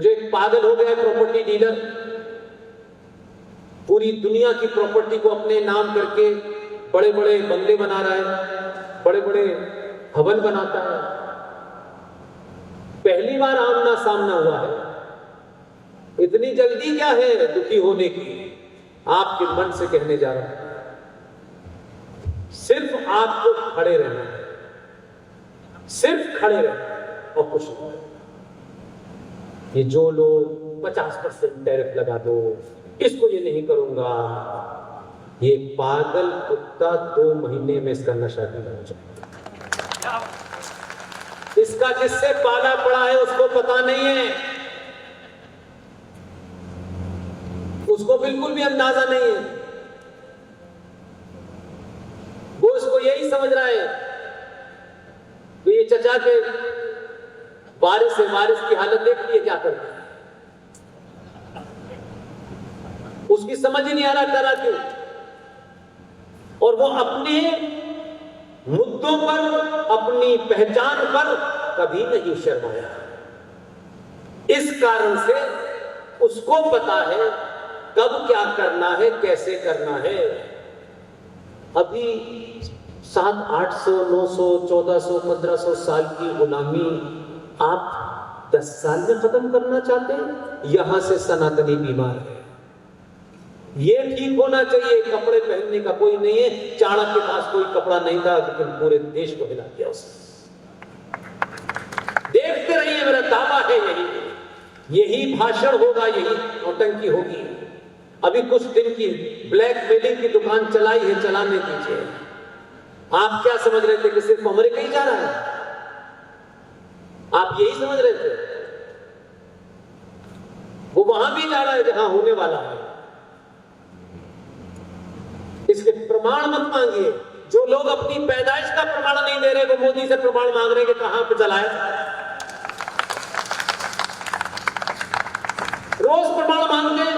जो एक पागल हो गया प्रॉपर्टी डीलर, पूरी दुनिया की प्रॉपर्टी को अपने नाम करके बड़े बड़े बंगले बना रहा है, बड़े बड़े भवन बनाता है। पहली बार आमना सामना हुआ है, इतनी जल्दी क्या है दुखी होने की? आपके मन से कहने जा रहा है, सिर्फ आपको खड़े रहना है, सिर्फ खड़े रहना और कुछ नहीं। ये जो लोग 50% टैरिफ लगा दो, इसको ये नहीं करूंगा, ये पागल कुत्ता 2 महीने में इसका नशा भी हो जाएगा। इसका जिससे पाला पड़ा है उसको पता नहीं है, उसको बिल्कुल भी अंदाजा नहीं है। वो इसको यही समझ रहा है कि ये चचा के बारिश से बारिश की हालत देख ली है क्या करते हैं, उसकी समझ ही नहीं आ रहा करा क्यों। और वो अपने मुद्दों पर, अपनी पहचान पर कभी नहीं शर्माया। इस कारण से उसको पता है कब क्या करना है, कैसे करना है। अभी 700, 800, 900, 1400, 1500 साल की गुलामी आप 10 साल में खत्म करना चाहते हैं? यहां से सनातनी बीमार है, ये ठीक होना चाहिए। कपड़े पहनने का कोई नहीं है, चाणक्य के पास कोई कपड़ा नहीं था लेकिन पूरे देश को हिला दिया उसने। देखते रहिए, मेरा दावा है यही भाषण होगा, यही नौटंकी होगी। अभी कुछ दिन की ब्लैकमेलिंग की दुकान चलाई है, चलाने दीजिए। आप क्या समझ रहे थे कि सिर्फ अमेरिका ही जा रहा है? आप यही समझ रहे थे? वो वहां भी जा रहा है जहां होने वाला है। इसके प्रमाण मत मांगिए। जो लोग अपनी पैदाइश का प्रमाण नहीं दे रहे, वो मोदी से प्रमाण मांग रहे हैं कि कहां पे चलाए। रोज प्रमाण मांगते हैं,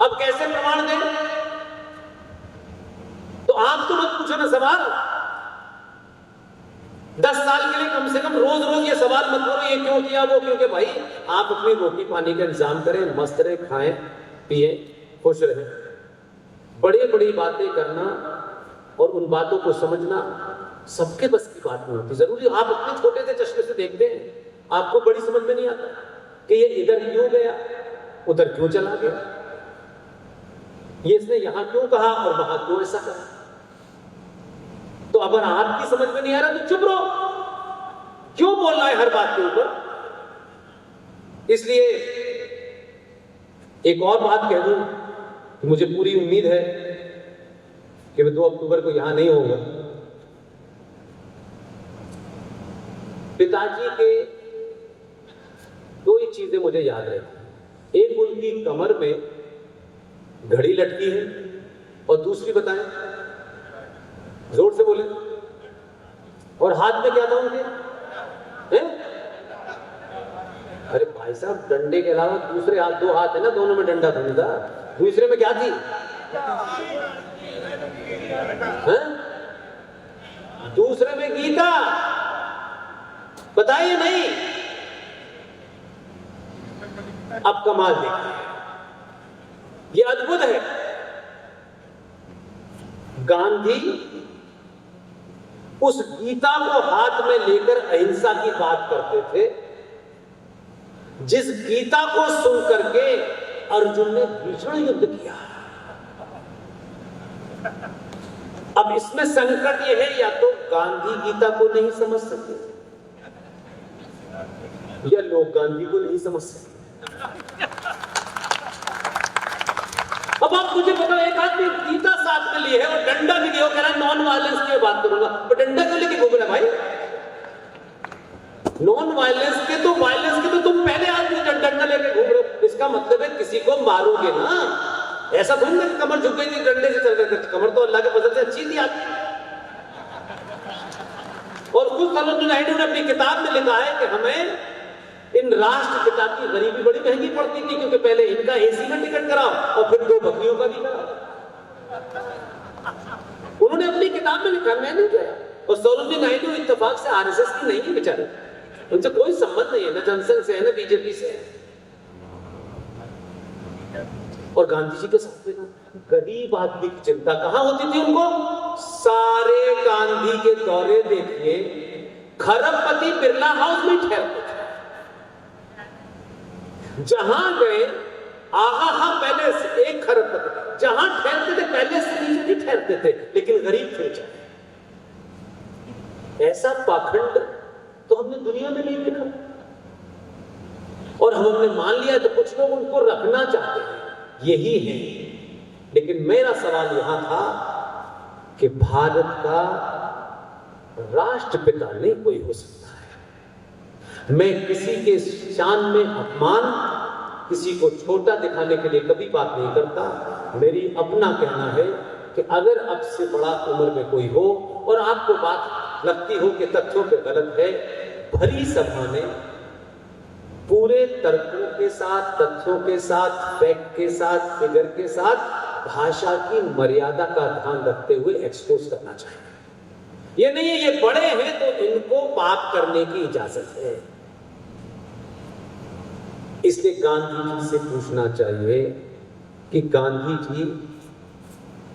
अब कैसे प्रमाण दें? तो आप तो मत पूछो ना सवाल। 10 साल के लिए कम से कम रोज रोज ये सवाल मत करो, ये क्यों किया, वो क्यों। भाई आप अपनी रोटी पानी का इंतजाम करें, मस्त रहे, खाएं पिए, खुश रहें। बड़ी बड़ी बातें करना और उन बातों को समझना सबके बस की बात नहीं होती। जरूरी आप अपने छोटे से चश्मे से देखते हैं, आपको बड़ी समझ में नहीं आता कि ये इधर क्यों गया, उधर क्यों चला गया, ये इसने यहां क्यों कहा और वहां क्यों ऐसा कहा। तो अगर आपकी समझ में नहीं आ रहा तो चुप रहो, क्यों बोलना है हर बात के ऊपर। इसलिए एक और बात कह दूं, मुझे पूरी उम्मीद है कि मैं 2 अक्टूबर को यहां नहीं होऊंगा। पिताजी के 2 ही चीजें मुझे याद रहती। एक उनकी कमर में घड़ी लटकी है और दूसरी बताएं, जोर से बोले, और हाथ में क्या था उनके? अरे भाई साहब, डंडे के अलावा दूसरे हाथ, 2 हाथ है ना, दोनों में डंडा थोड़ी था। दूसरे में क्या थी? दूसरे में गीता। बताइए नहीं। अब कमाल देखिए, ये अद्भुत है। गांधी उस गीता को हाथ में लेकर अहिंसा की बात करते थे, जिस गीता को सुन करके अर्जुन ने भीषण युद्ध किया। अब इसमें संकट यह है, या तो गांधी गीता को नहीं समझ सकते या लोग गांधी को नहीं समझ सकते। अब आप मुझे बताओ, एक आदमी गीता साथ में लिए है और डंडा भी लिया, कह रहा है नॉन वायलेंस की बात करूंगा, तो डंडा क्यों लेके घूम रहा भाई? नॉन वायलेंस के तो, वायलेंस के तो तुम पहले आदमी डंडा लेके घूम रहे हो। इसका मतलब है किसी को मारोगे ना। ऐसा थोड़ी ना कमर झुक गई थी, डंडे से चल रहे थे। कमर तो अल्लाह के फजल से अच्छी थी आपकी। और खुद सरोजिनी नायडू ने अपनी किताब में लिखा है कि हमें इन राष्ट्रपिता की गरीबी बड़ी महंगी पड़ती थी, क्योंकि पहले इनका एसी में टिकट कराओ और फिर 2 बकरियों का भी कराओ। उन्होंने अपनी किताब में लिखा, मैं नहीं किया। और सरोजिनी नायडू इत्तेफाक से आरएसएस की नहीं है बेचारे, उनसे कोई संबंध नहीं है, न जनसंघ से है न बीजेपी से है। और गांधी जी के साथ में गरीब आदमी की चिंता कहां होती थी उनको? सारे गांधी के दौरे देखिए, खरबपति बिरला हाउस में ठहरते थे। जहां गए आहा पैलेस, एक खरबपति जहां ठहरते थे पैलेस से नीचे नहीं ठहरते थे, लेकिन गरीब थे जाए। ऐसा पाखंड तो हमने दुनिया में नहीं देखा, और हमने मान लिया तो कुछ लोग उनको रखना चाहते हैं, यही है। लेकिन मेरा सवाल यहां था कि भारत का राष्ट्रपिता नहीं कोई हो सकता है। मैं किसी के शान में अपमान, किसी को छोटा दिखाने के लिए कभी बात नहीं करता। मेरी अपना कहना है कि अगर अब से बड़ा उम्र में कोई हो और आपको बात लगती हो कि तथ्यों पे गलत है, भरी सभा में पूरे तर्कों के साथ, तथ्यों के साथ, फैक्ट के साथ, फिगर के साथ भाषा की मर्यादा का ध्यान रखते हुए एक्सपोज करना चाहिए। ये नहीं है ये बड़े हैं तो इनको पाप करने की इजाजत है। इसलिए गांधी जी से पूछना चाहिए कि गांधी जी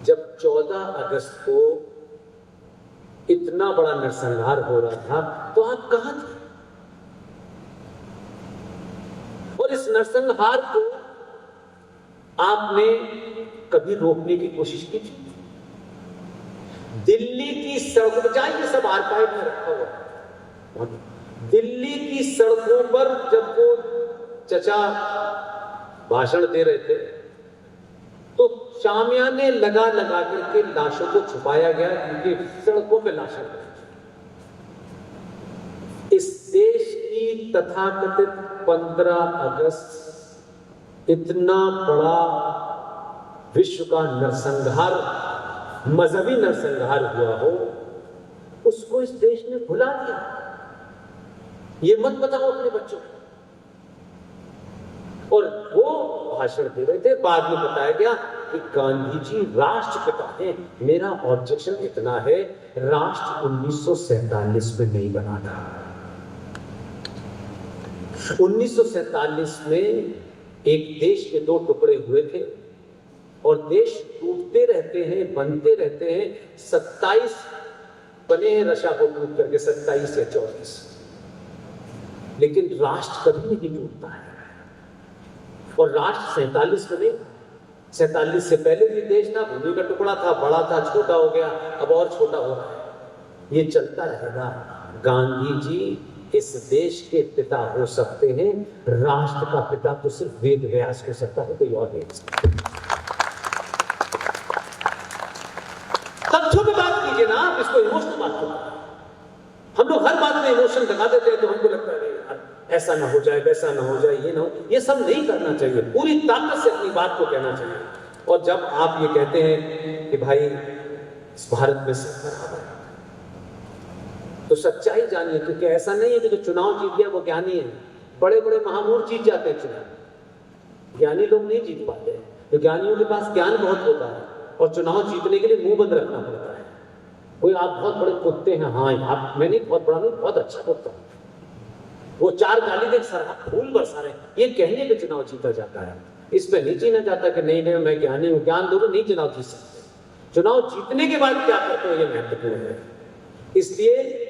जब 14 अगस्त को इतना बड़ा नरसंहार हो रहा था तो आप कहां थे? और इस नरसंहार को आपने कभी रोकने की कोशिश की थी? दिल्ली की सड़कों पर जाइए, सब आर्काइव में रखा हुआ। दिल्ली की सड़कों पर जब वो चचा भाषण दे रहे थे तो शामियाने लगा लगा करके लाशों को छुपाया गया, क्योंकि सड़कों पे लाशें। इस देश की तथाकथित 15 अगस्त इतना बड़ा विश्व का नरसंहार, मजहबी नरसंहार हुआ हो, उसको इस देश ने भुला दिया। ये मत बताओ अपने बच्चों को। और वो भाषण दे रहे थे, बाद में बताया गया कि गांधी जी राष्ट्रपिता हैं। मेरा ऑब्जेक्शन इतना है, राष्ट्र 1947 में नहीं बना था। 1947 में एक देश के 2 टुकड़े हुए थे और देश टूटते रहते हैं, बनते रहते हैं। 27 बने हैं रशा को टूट करके, 27 या 24, लेकिन राष्ट्र कभी नहीं टूटता है। और राष्ट्र 47 में नहीं, 47 से पहले भी देश था, भूमि का टुकड़ा था, बड़ा था, छोटा हो गया, अब और छोटा हो रहा है। ये चलता रहेगा। गांधी जी इस देश के पिता हो सकते हैं, राष्ट्र का पिता तो सिर्फ वेद व्यास हो सकता है, कोई और नहीं हो सकता। तथ्यों पे बात कीजिए ना, आप इसको इमोशनल बात करो। हम लोग हर बात में इमोशन लगा देते हैं, तो हमको लगता है ऐसा ना हो जाए, वैसा ना हो जाए, ये ना हो। ये सब नहीं करना चाहिए, पूरी ताकत से अपनी बात को कहना चाहिए। और जब आप ये कहते हैं कि भाई इस भारत में सब बराबर है, तो सच्चाई जानिए, क्योंकि ऐसा नहीं है कि जो चुनाव जीत गया वो ज्ञानी है। बड़े बड़े महामूर्ख जीत जाते हैं चुनाव, ज्ञानी लोग नहीं जीत पाते हैं। तो ज्ञानियों के पास ज्ञान बहुत होता है और चुनाव जीतने के लिए मुंह बंद रखना पड़ता है। कोई आप बहुत बड़े कुत्ते हैं, हाँ आप, मैं नहीं बहुत बड़ा नहीं, बहुत अच्छा कुत्ता हूं, वो 4 गाली दे सर फूल बरसा रहे, ये कहने पे चुनाव जीता जाता है। इस पे नहीं जीना जाता कि नहीं नहीं मैं ज्ञानी हूं, ज्ञान दोगे नहीं चुनाव जीत सकते। चुनाव जीतने के बाद क्या करते हो ये महत्वपूर्ण है। इसलिए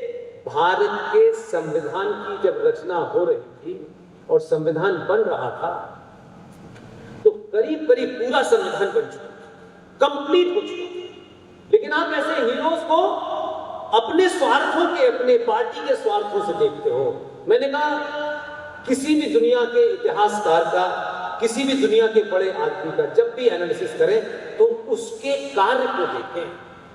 भारत के संविधान की जब रचना हो रही थी और संविधान बन रहा था, तो करीब करीब पूरा संविधान बन चुका, कंप्लीट हो चुका। लेकिन आप ऐसे हीरोज को अपने स्वार्थों के, अपने पार्टी के स्वार्थों से देखते हो। मैंने कहा किसी भी दुनिया के इतिहासकार का, किसी भी दुनिया के बड़े आदमी का जब भी एनालिसिस करें तो उसके कार्य को देखें,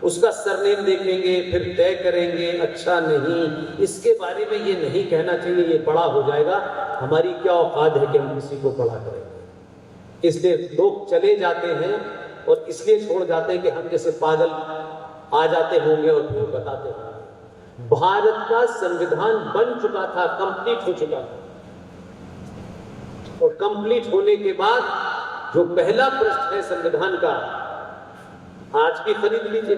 उसका सरनेम देखेंगे, फिर तय करेंगे अच्छा नहीं, इसके बारे में ये नहीं कहना चाहिए ये बड़ा हो जाएगा। हमारी क्या औकात है कि हम किसी को बड़ा करेंगे। इसलिए लोग चले जाते हैं और इसलिए छोड़ जाते हैं कि हम जैसे पागल आ जाते होंगे और फिर बताते होंगे। भारत का संविधान बन चुका था, कंप्लीट हो चुका था, और कंप्लीट होने के बाद जो पहला पृष्ठ है संविधान का, आज भी खरीद लीजिए,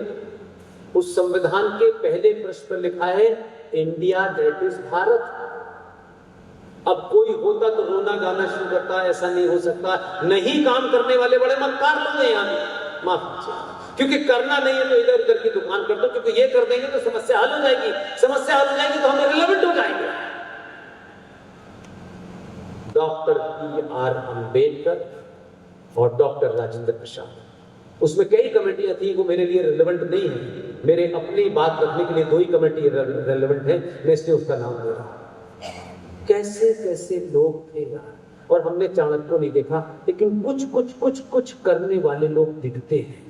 उस संविधान के पहले पृष्ठ पर लिखा है इंडिया दैट इज भारत। अब कोई होता तो रोना गाना शुरू करता, ऐसा नहीं हो सकता। नहीं काम करने वाले बड़े मक्कार लोग हैं यहाँ पे, माफ कीजिए, क्योंकि करना नहीं है तो इधर उधर की दुकान कर दो, क्योंकि ये कर देंगे तो समस्या हल हो जाएगी, समस्या हल हो जाएगी तो हम रिलेवेंट हो जाएंगे। Doctor B.R. अम्बेडकर और डॉक्टर राजेंद्र प्रसाद, उसमें कई कमेटियां थी वो मेरे लिए रिलेवेंट नहीं है, मेरे अपनी बात रखने के लिए 2 ही कमेटी रिलेवेंट है, मैं इसलिए उसका नाम ले रहा हूं। कैसे कैसे लोग थे यार, और हमने चाणक्य को नहीं देखा, लेकिन कुछ करने वाले लोग दिखते हैं,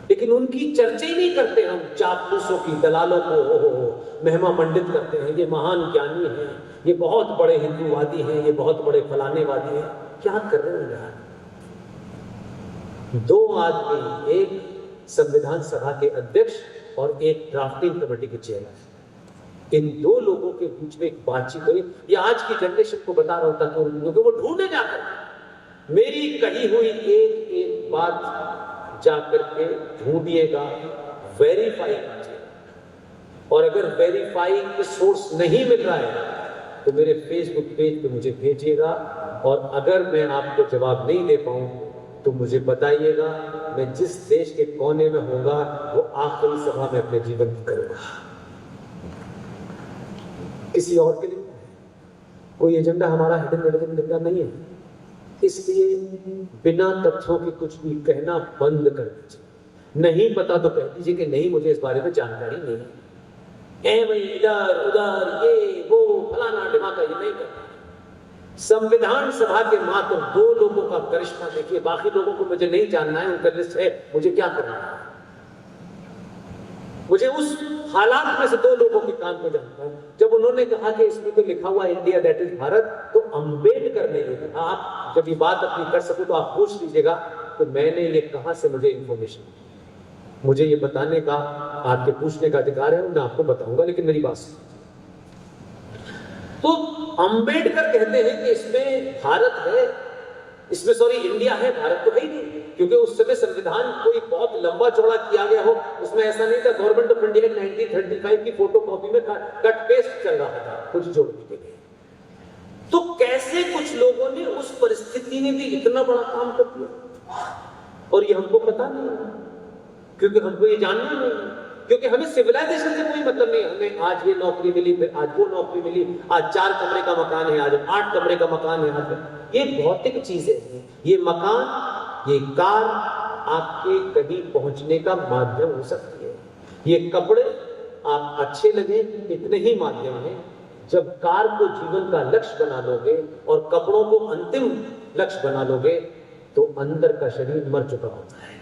लेकिन उनकी चर्चा ही नहीं करते हम। चापलूसों की, दलालों को महिमा मंडित करते हैं, ये महान ज्ञानी हैं, ये बहुत बड़े हिंदूवादी हैं, ये बहुत बड़े फलानेवादी हैं। क्या कर रहे हैं यार? 2 आदमी, एक संविधान सभा के अध्यक्ष और एक ड्राफ्टिंग कमेटी के चेयरमैन, इन 2 लोगों के बीच में एक बातचीत हुई। ये आज की जनरेशन को बता रहा होता क्योंकि वो ढूंढने जाकर मेरी कही हुई एक एक बात जाकर के ढूंढिएगा, वेरीफाई कीजिए, और अगर वेरीफाई के सोर्स नहीं मिल रहा है तो मेरे फेसबुक पेज पे मुझे भेजिएगा, और अगर मैं आपको जवाब नहीं दे पाऊं तो मुझे बताइएगा। मैं जिस देश के कोने में होगा वो आखिरी सभा में अपने जीवन की करूंगा, किसी और के लिए कोई एजेंडा हमारा हिडन एजेंडा नहीं है। इसलिए बिना तथ्यों के कुछ भी कहना बंद कर दीजिए। नहीं पता तो कह दीजिए कि नहीं, मुझे इस बारे में जानकारी नहीं है, भाई इधर उधर ये वो फलाना ढिमाका, ये नहीं करना। संविधान सभा के मात्र 2 लोगों का करिश्मा देखिए, बाकी लोगों को मुझे नहीं जानना है, उनका लिस्ट है, मुझे क्या करना है? मुझे उस हालात में से 2 लोगों के कान को जानता है। जब उन्होंने कहा कि इसमें तो लिखा हुआ इंडिया दैट इज भारत, तो अम्बेडकर ने कहा, आप जब ये बात अपनी कर सको तो आप पूछ लीजिएगा तो मैंने ये कहां से, मुझे इंफॉर्मेशन, मुझे ये बताने का, आपके पूछने का अधिकार है, मैं आपको बताऊंगा, लेकिन मेरी बात सुनिए। तो अंबेडकर कहते हैं कि इसमें भारत है, इसमें सॉरी इंडिया है, भारत तो है ही नहीं, क्योंकि उस समय संविधान कोई बहुत लंबा चौड़ा किया गया हो, उसमें ऐसा नहीं था। गवर्नमेंट ऑफ इंडिया 1935 की फोटोकॉपी में कट पेस्ट चल रहा था कुछ जोड़ने के लिए। तो कैसे कुछ लोगों ने उस परिस्थिति में भी इतना बड़ा काम कर दिया, और ये हमको पता नहीं, क्योंकि हमको ये जानना नहीं, क्योंकि हमें सिविलाइजेशन से कोई मतलब नहीं। हमें आज ये नौकरी मिली, फिर आज वो नौकरी मिली, आज 4 कमरे का मकान है, आज 8 कमरे का मकान है। आज ये भौतिक चीजें हैं, ये मकान, ये कार आपके कहीं पहुंचने का माध्यम हो सकती है, ये कपड़े आप अच्छे लगे, इतने ही माध्यम है। जब कार को जीवन का लक्ष्य बना लोगे और कपड़ों को अंतिम लक्ष्य बना लोगे तो अंदर का शरीर मर चुका होता है।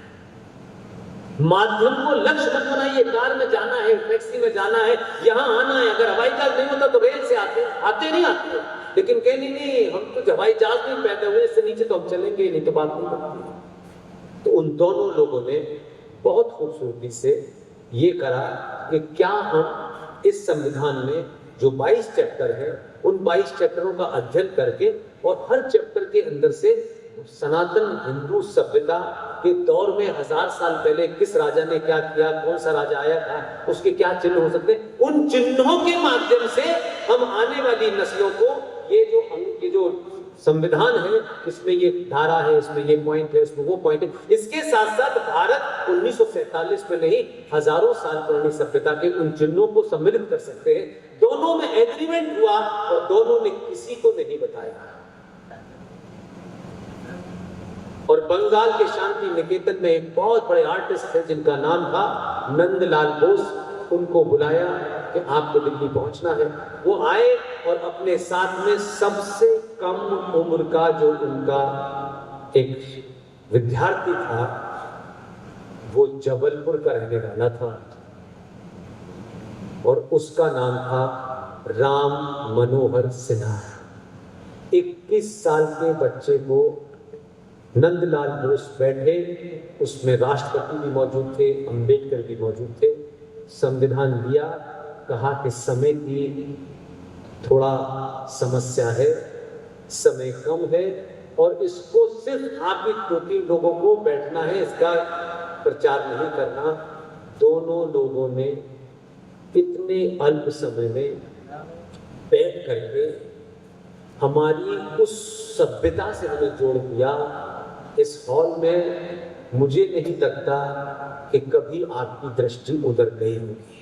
माध्यम को लक्ष्य मत बनाइए। कार में जाना है, टैक्सी में जाना है, यहां आना है। अगर हवाई जहाज नहीं होता तो रेल से आते नहीं आते, लेकिन कह नहीं हम तो हवाई जहाज नहीं पैदा हुए, इससे नीचे तो हम चलेंगे नहीं, तो बात नहीं बनती। तो उन दोनों लोगों ने बहुत खूबसूरती से ये करा कि क्या हम इस संविधान में जो 22 चैप्टर है, उन 22 चैप्टरों का अध्ययन करके और हर चैप्टर के अंदर से सनातन हिंदू सभ्यता के दौर में 1000 साल पहले किस राजा ने क्या किया, कौन सा राजा आया था, उसके क्या चिन्ह हो सकते हैं, उन चिन्हों के माध्यम से हम आने वाली नस्लों को ये जो संविधान है, इसमें ये धारा है, इसमें ये पॉइंट है, इसमें वो पॉइंट है। इसके साथ साथ भारत 1947 में नहीं, हजारों साल पुरानी सभ्यता के उन चिन्हों को सम्मिलित कर सकते हैं। दोनों में एग्रीमेंट हुआ और दोनों ने किसी को नहीं बताया। और बंगाल के शांति निकेतन में एक बहुत बड़े आर्टिस्ट है जिनका नाम था नंदलाल बोस, उनको बुलाया कि आपको दिल्ली पहुंचना है। वो आए और अपने साथ में सबसे कम उम्र का जो उनका एक विद्यार्थी था, वो जबलपुर का रहने वाला था और उसका नाम था राम मनोहर सिन्हा। 21 साल के बच्चे को नंदलाल बोस बैठे, उसमें राष्ट्रपति भी मौजूद थे, अंबेडकर भी मौजूद थे। संविधान दिया, कहा कि समय की थोड़ा समस्या है, समय कम है और इसको सिर्फ आप ही 2-3 लोगों को बैठना है, इसका प्रचार नहीं करना। दोनों लोगों ने इतने अल्प समय में बैठ करके हमारी उस सभ्यता से हमें जोड़ दिया। इस हॉल में मुझे नहीं लगता कि कभी आपकी दृष्टि उधर गई होगी।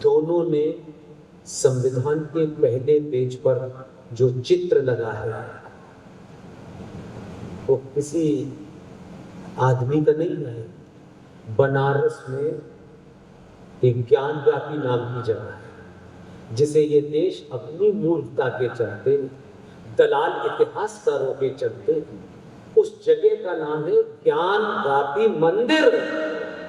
दोनों ने संविधान के पहले पेज पर जो चित्र लगा है वो किसी आदमी का नहीं है। बनारस में एक ज्ञानव्यापी नाम की जगह है जिसे ये देश अपनी मूर्खता के चलते, दलाल इतिहासकारों के चलते, उस जगह का नाम है ज्ञानव्यापी मंदिर।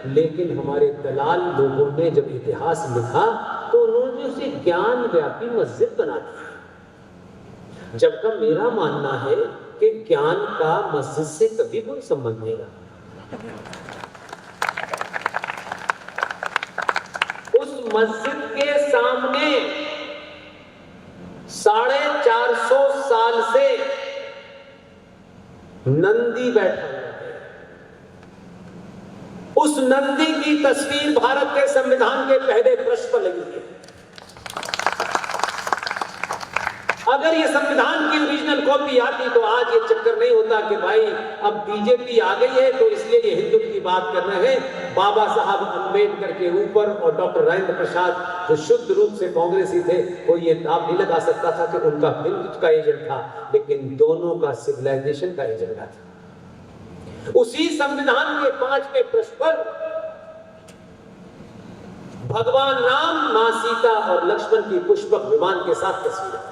लेकिन हमारे दलाल लोगों ने जब इतिहास लिखा तो उन्होंने उसे ज्ञानव्यापी मस्जिद बना दिया। जबकि मेरा मानना है कि ज्ञान का मस्जिद से कभी कोई संबंध नहीं रहा। उस मस्जिद के सामने 450 साल से नंदी बैठा हुआ है। उस नंदी की तस्वीर भारत के संविधान के पहले पृष्ठ पर लगी है। अगर ये संविधान की ओरिजिनल कॉपी आती तो आज ये चक्कर नहीं होता कि भाई अब बीजेपी आ गई है तो इसलिए ये हिंदुत्व की बात कर रहे हैं। बाबा साहब अंबेडकर के ऊपर और डॉक्टर राजेंद्र प्रसाद जो शुद्ध रूप से कांग्रेसी थे, कोई ये दाव नहीं लगा सकता था कि उनका हिंदुत्व का एजेंट था, लेकिन दोनों का सिविलाइजेशन का एजेंडा था। उसी संविधान के 5वें पृष्ठ पर भगवान राम, मां सीता और लक्ष्मण की पुष्पक विमान के साथ तस्वीर है।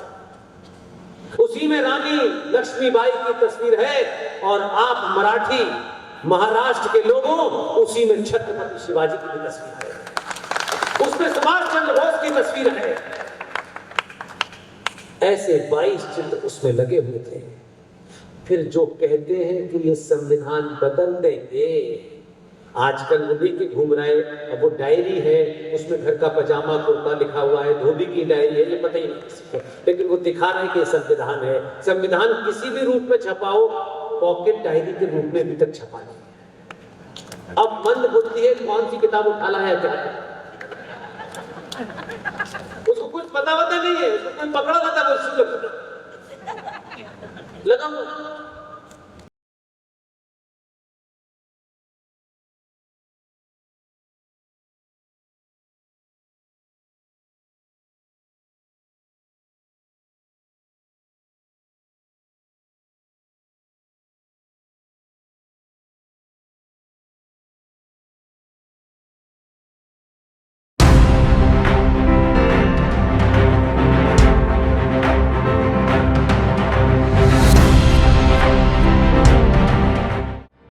उसी में रानी लक्ष्मीबाई की तस्वीर है और आप मराठी महाराष्ट्र के लोगों उसी में छत्रपति शिवाजी की भी तस्वीर है। उसमें सुभाष चंद्र बोस की तस्वीर है। ऐसे 22 चित्र उसमें लगे हुए थे। फिर जो कहते हैं कि ये संविधान बदल देंगे, आजकल वो लेके घूम रहे हैं। अब वो डायरी है, उसमें घर का पजामा कुर्ता लिखा हुआ है, धोबी की डायरी है, ये पता ही नहीं किसी को, लेकिन वो दिखा रहे हैं कि संविधान है। संविधान किसी भी रूप में छपाओ, पॉकेट डायरी के रूप में अभी तक छपा नहीं। अब मंद बुद्धि है, कौन सी किताब उठा ला है क्या, उसको कुछ पता नहीं है, उसको कोई पकड़ा था वो लगा हुआ।